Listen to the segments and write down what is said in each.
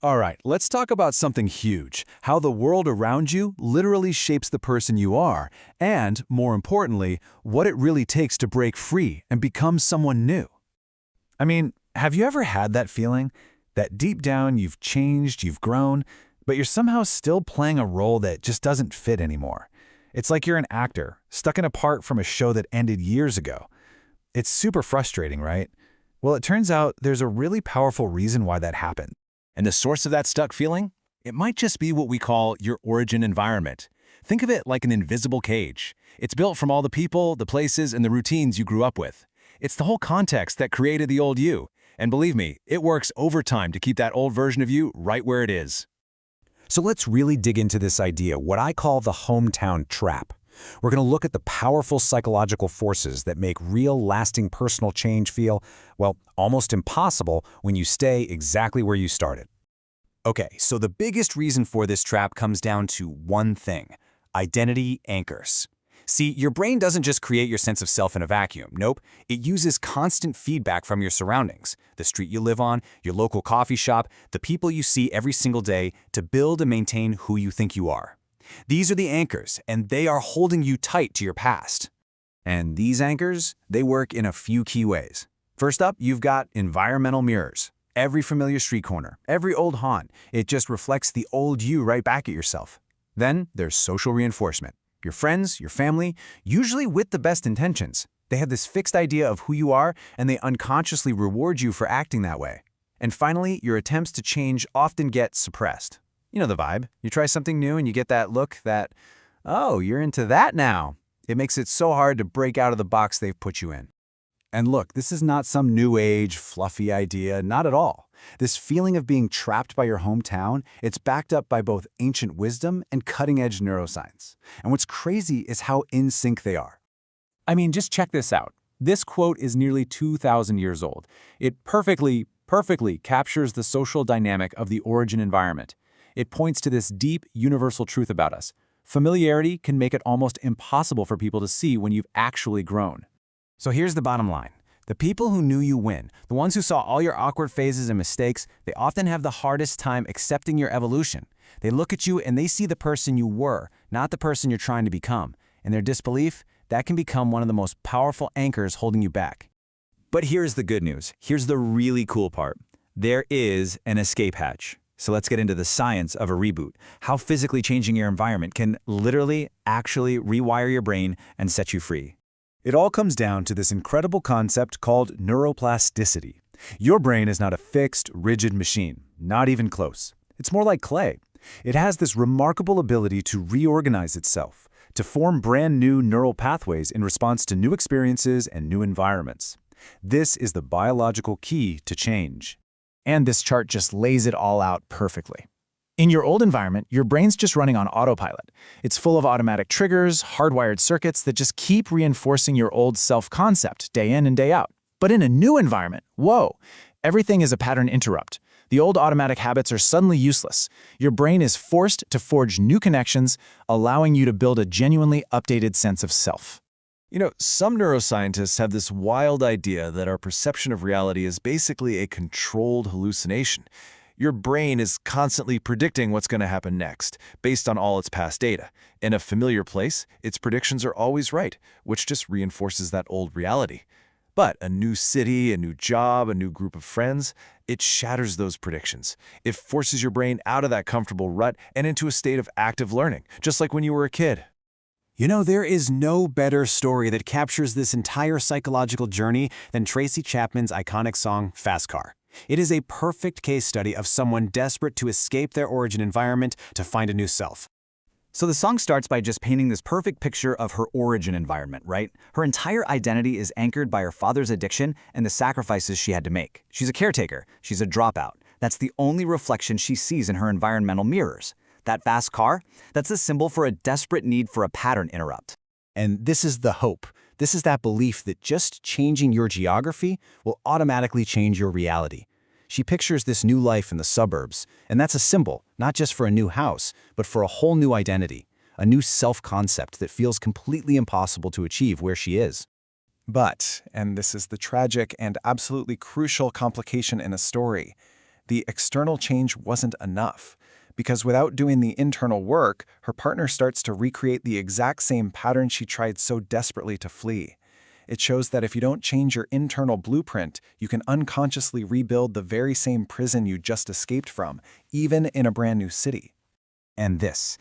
All right, let's talk about something huge, how the world around you literally shapes the person you are, and, more importantly, what it really takes to break free and become someone new. I mean, have you ever had that feeling? That deep down you've changed, you've grown, but you're somehow still playing a role that just doesn't fit anymore. It's like you're an actor, stuck in a part from a show that ended years ago. It's super frustrating, right? Well, it turns out there's a really powerful reason why that happened. And the source of that stuck feeling? It might just be what we call your origin environment. Think of it like an invisible cage. It's built from all the people, the places, and the routines you grew up with. It's the whole context that created the old you. And believe me, it works overtime to keep that old version of you right where it is. So let's really dig into this idea, what I call the hometown trap. We're going to look at the powerful psychological forces that make real, lasting personal change feel, well, almost impossible when you stay exactly where you started. Okay, so the biggest reason for this trap comes down to one thing: identity anchors. See, your brain doesn't just create your sense of self in a vacuum. Nope, it uses constant feedback from your surroundings, the street you live on, your local coffee shop, the people you see every single day, to build and maintain who you think you are. These are the anchors, and they are holding you tight to your past. And these anchors, they work in a few key ways. First up, you've got environmental mirrors. Every familiar street corner, every old haunt, it just reflects the old you right back at yourself. Then there's social reinforcement. Your friends, your family, usually with the best intentions. They have this fixed idea of who you are, and they unconsciously reward you for acting that way. And finally, your attempts to change often get suppressed. You know the vibe. You try something new and you get that look that, oh, you're into that now. It makes it so hard to break out of the box they've put you in. And look, this is not some new age, fluffy idea, not at all. This feeling of being trapped by your hometown, it's backed up by both ancient wisdom and cutting-edge neuroscience. And what's crazy is how in sync they are. I mean, just check this out. This quote is nearly 2,000 years old. It perfectly captures the social dynamic of the origin environment. It points to this deep, universal truth about us. Familiarity can make it almost impossible for people to see when you've actually grown. So here's the bottom line. The people who knew you win, the ones who saw all your awkward phases and mistakes, they often have the hardest time accepting your evolution. They look at you and they see the person you were, not the person you're trying to become. And their disbelief, that can become one of the most powerful anchors holding you back. But here's the good news. Here's the really cool part. There is an escape hatch. So let's get into the science of a reboot, how physically changing your environment can literally, actually rewire your brain and set you free. It all comes down to this incredible concept called neuroplasticity. Your brain is not a fixed, rigid machine, not even close. It's more like clay. It has this remarkable ability to reorganize itself, to form brand new neural pathways in response to new experiences and new environments. This is the biological key to change. And this chart just lays it all out perfectly. In your old environment, your brain's just running on autopilot. It's full of automatic triggers, hardwired circuits that just keep reinforcing your old self-concept day in and day out. But in a new environment, whoa, everything is a pattern interrupt. The old automatic habits are suddenly useless. Your brain is forced to forge new connections, allowing you to build a genuinely updated sense of self. You know, some neuroscientists have this wild idea that our perception of reality is basically a controlled hallucination. Your brain is constantly predicting what's going to happen next, based on all its past data. In a familiar place, its predictions are always right, which just reinforces that old reality. But a new city, a new job, a new group of friends, it shatters those predictions. It forces your brain out of that comfortable rut and into a state of active learning, just like when you were a kid. You know, there is no better story that captures this entire psychological journey than Tracy Chapman's iconic song, Fast Car. It is a perfect case study of someone desperate to escape their origin environment to find a new self. So the song starts by just painting this perfect picture of her origin environment, right? Her entire identity is anchored by her father's addiction and the sacrifices she had to make. She's a caretaker. She's a dropout. That's the only reflection she sees in her environmental mirrors. That fast car, that's a symbol for a desperate need for a pattern interrupt. And this is the hope. This is that belief that just changing your geography will automatically change your reality. She pictures this new life in the suburbs, and that's a symbol, not just for a new house, but for a whole new identity, a new self-concept that feels completely impossible to achieve where she is. But, and this is the tragic and absolutely crucial complication in a story, the external change wasn't enough. Because without doing the internal work, her partner starts to recreate the exact same pattern she tried so desperately to flee. It shows that if you don't change your internal blueprint, you can unconsciously rebuild the very same prison you just escaped from, even in a brand new city. And this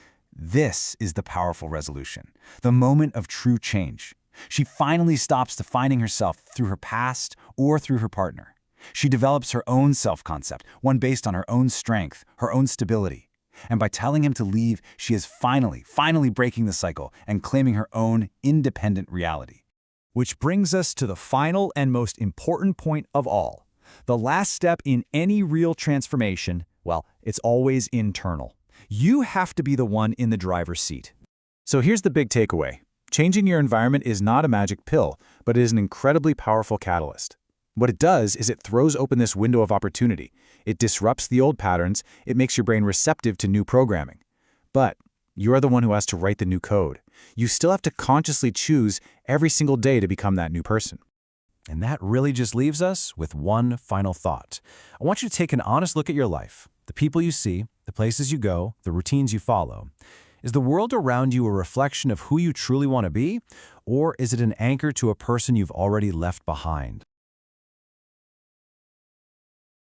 is the powerful resolution, the moment of true change. She finally stops defining herself through her past or through her partner. She develops her own self-concept, one based on her own strength, her own stability. And by telling him to leave, she is finally breaking the cycle and claiming her own independent reality. Which brings us to the final and most important point of all. The last step in any real transformation, well, it's always internal. You have to be the one in the driver's seat. So here's the big takeaway. Changing your environment is not a magic pill, but it is an incredibly powerful catalyst. What it does is it throws open this window of opportunity. It disrupts the old patterns, it makes your brain receptive to new programming. But you are the one who has to write the new code. You still have to consciously choose every single day to become that new person. And that really just leaves us with one final thought. I want you to take an honest look at your life, the people you see, the places you go, the routines you follow. Is the world around you a reflection of who you truly want to be, or is it an anchor to a person you've already left behind?